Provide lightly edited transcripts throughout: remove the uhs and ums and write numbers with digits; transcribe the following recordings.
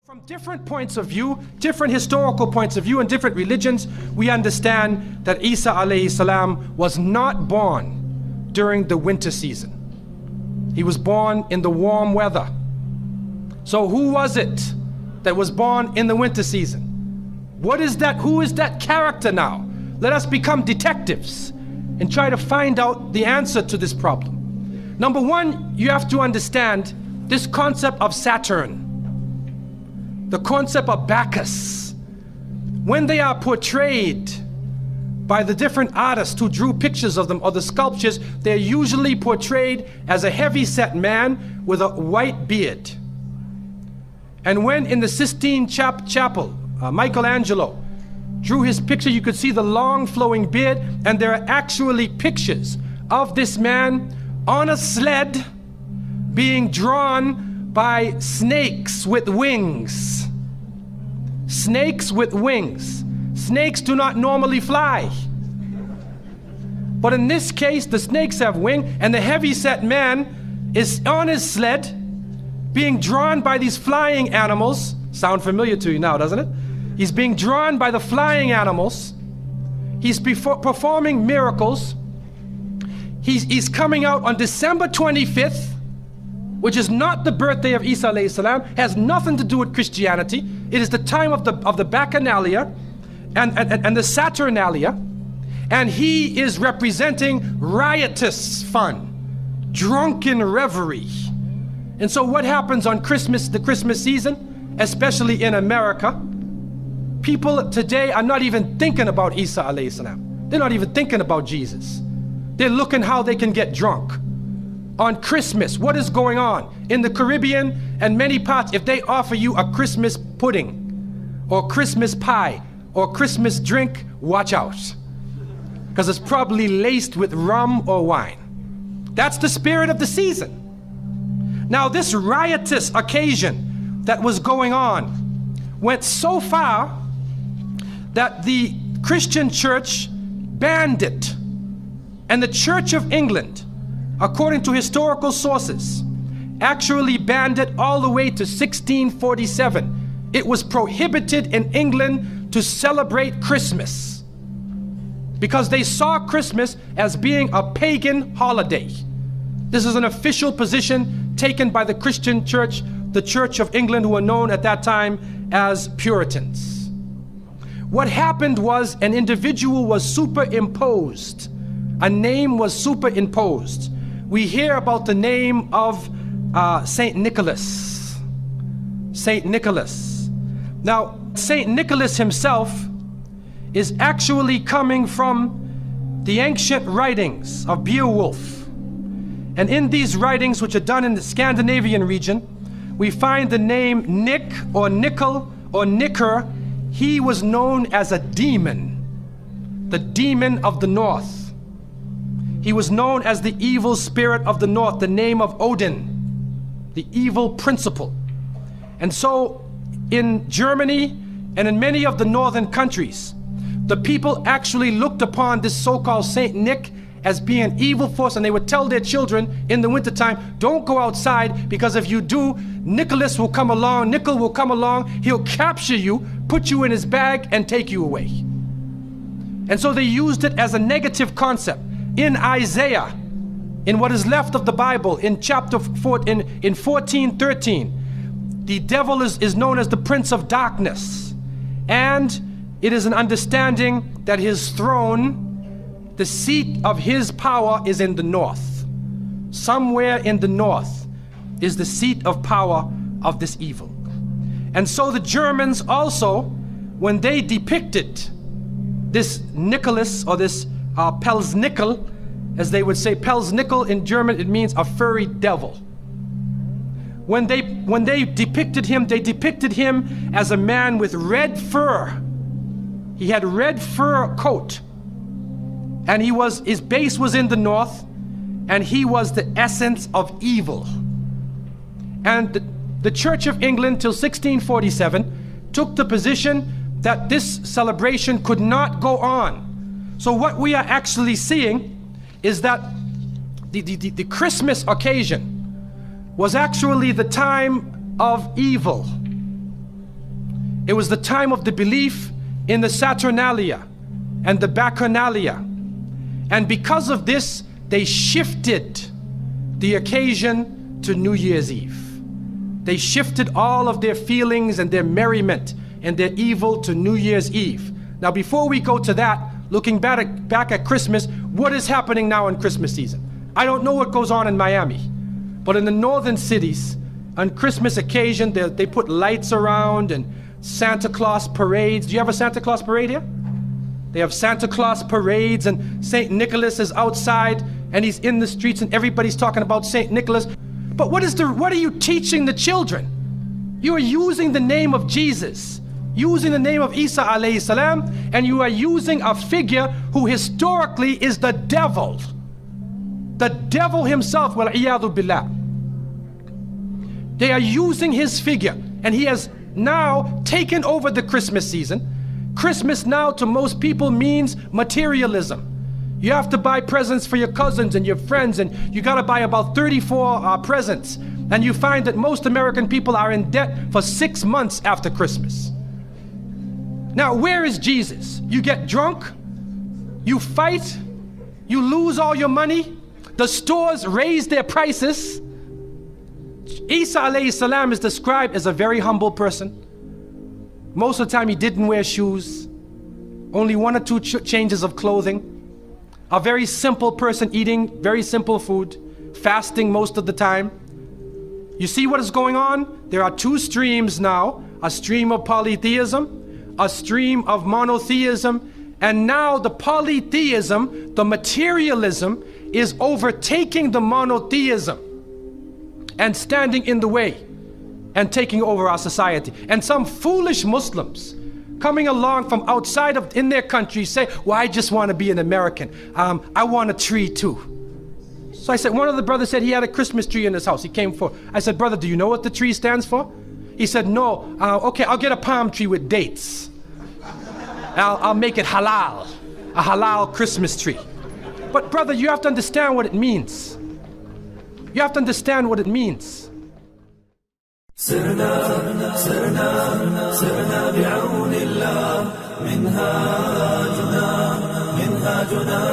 From different points of view, different historical points of view and different religions, we understand that Isa alayhi salam was not born during the winter season. He was born in the warm weather. So who was it that was born in the winter season? What is that? Who is that character now? Let us become detectives and try to find out the answer to this problem. Number one, you have to understand this concept of Saturn, the concept of Bacchus. When they are portrayed by the different artists who drew pictures of them or the sculptures, they're usually portrayed as a heavy-set man with a white beard. And when in the Sistine Chapel, Michelangelo drew his picture, you could see the long flowing beard, and there are actually pictures of this man on a sled being drawn by snakes with wings. Snakes with wings. Snakes do not normally fly. But in this case, the snakes have wings, and the heavy-set man is on his sled being drawn by these flying animals. Sound familiar to you now, doesn't it? He's being drawn by the flying animals. He's performing miracles. He's coming out on December 25th, which is not the birthday of Isa alayhi salam, has nothing to do with Christianity. It is the time of the Bacchanalia and the Saturnalia, and he is representing riotous fun, drunken reverie. And so what happens on Christmas, the Christmas season, especially in America, people today are not even thinking about Isa alayhi salam. They're not even thinking about Jesus. They're looking how they can get drunk. On Christmas, what is going on? In the Caribbean and many parts, if they offer you a Christmas pudding or Christmas pie or Christmas drink, watch out. Because it's probably laced with rum or wine. That's the spirit of the season. Now this riotous occasion that was going on went so far that the Christian church banned it. And the Church of England, according to historical sources, actually banned it all the way to 1647. It was prohibited in England to celebrate Christmas because they saw Christmas as being a pagan holiday. This is an official position taken by the Christian church, the Church of England, who were known at that time as Puritans. What happened was an individual was superimposed. A name was superimposed. We hear about the name of Saint Nicholas. Saint Nicholas. Now, Saint Nicholas himself is actually coming from the ancient writings of Beowulf. And in these writings, which are done in the Scandinavian region, we find the name Nick or Nickel or Nicker. He was known as a demon, the demon of the north. He was known as the evil spirit of the north, the name of Odin, the evil principle. And so in Germany and in many of the northern countries, the people actually looked upon this so-called Saint Nick as being an evil force, and they would tell their children in the wintertime, don't go outside, because if you do, Nicholas will come along, Nickel will come along, he'll capture you, put you in his bag, and take you away. And so they used it as a negative concept. In Isaiah, in what is left of the Bible, in chapter 4, in 14:13, the devil is known as the prince of darkness. And it is an understanding that his throne, the seat of his power, is in the north. Somewhere in the north is the seat of power of this evil. And so the Germans also, when they depicted this Nicholas, or this Pelsnickel, as they would say, Pelsnickel in German, it means a furry devil. When they depicted him, they depicted him as a man with red fur. He had red fur coat, and his base was in the north, and he was the essence of evil. And the Church of England till 1647 took the position that this celebration could not go on. So what we are actually seeing is that the Christmas occasion was actually the time of evil. It was the time of the belief in the Saturnalia and the Bacchanalia. And because of this, they shifted the occasion to New Year's Eve. They shifted all of their feelings and their merriment and their evil to New Year's Eve. Now, before we go to that, looking back at Christmas, what is happening now in Christmas season? I don't know what goes on in Miami, but in the northern cities, on Christmas occasion, they put lights around and Santa Claus parades. Do you have a Santa Claus parade here? They have Santa Claus parades, and St. Nicholas is outside and he's in the streets and everybody's talking about St. Nicholas. But what are you teaching the children? You are using the name of Jesus, using the name of Isa alayhi salam, and you are using a figure who historically is the devil. The devil himself, wal-iyadhu billah. They are using his figure, and he has now taken over the Christmas season. Christmas now to most people means materialism. You have to buy presents for your cousins and your friends, and you gotta buy about 34 presents. And you find that most American people are in debt for 6 months after Christmas. Now, where is Jesus? You get drunk, you fight, you lose all your money, the stores raise their prices. Isa alayhi salam is described as a very humble person. Most of the time he didn't wear shoes, only 1 or 2 changes of clothing. A very simple person eating very simple food, fasting most of the time. You see what is going on? There are 2 streams now, a stream of polytheism, a stream of monotheism, and now the polytheism, the materialism, is overtaking the monotheism and standing in the way and taking over our society. And some foolish Muslims coming along from outside of in their country say, well, I just want to be an American. I want a tree too. So I said, one of the brothers said he had a Christmas tree in his house. He came for, I said, brother, do you know what the tree stands for? He said, no. Okay, I'll get a palm tree with dates. I'll make it halal, a halal Christmas tree. But brother, you have to understand what it means. You have to understand what it means. سرنا بعون الله منهاجنا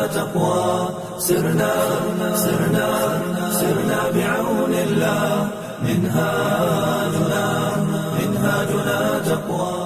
تقوى سرنا بعون الله منهاجنا تقوى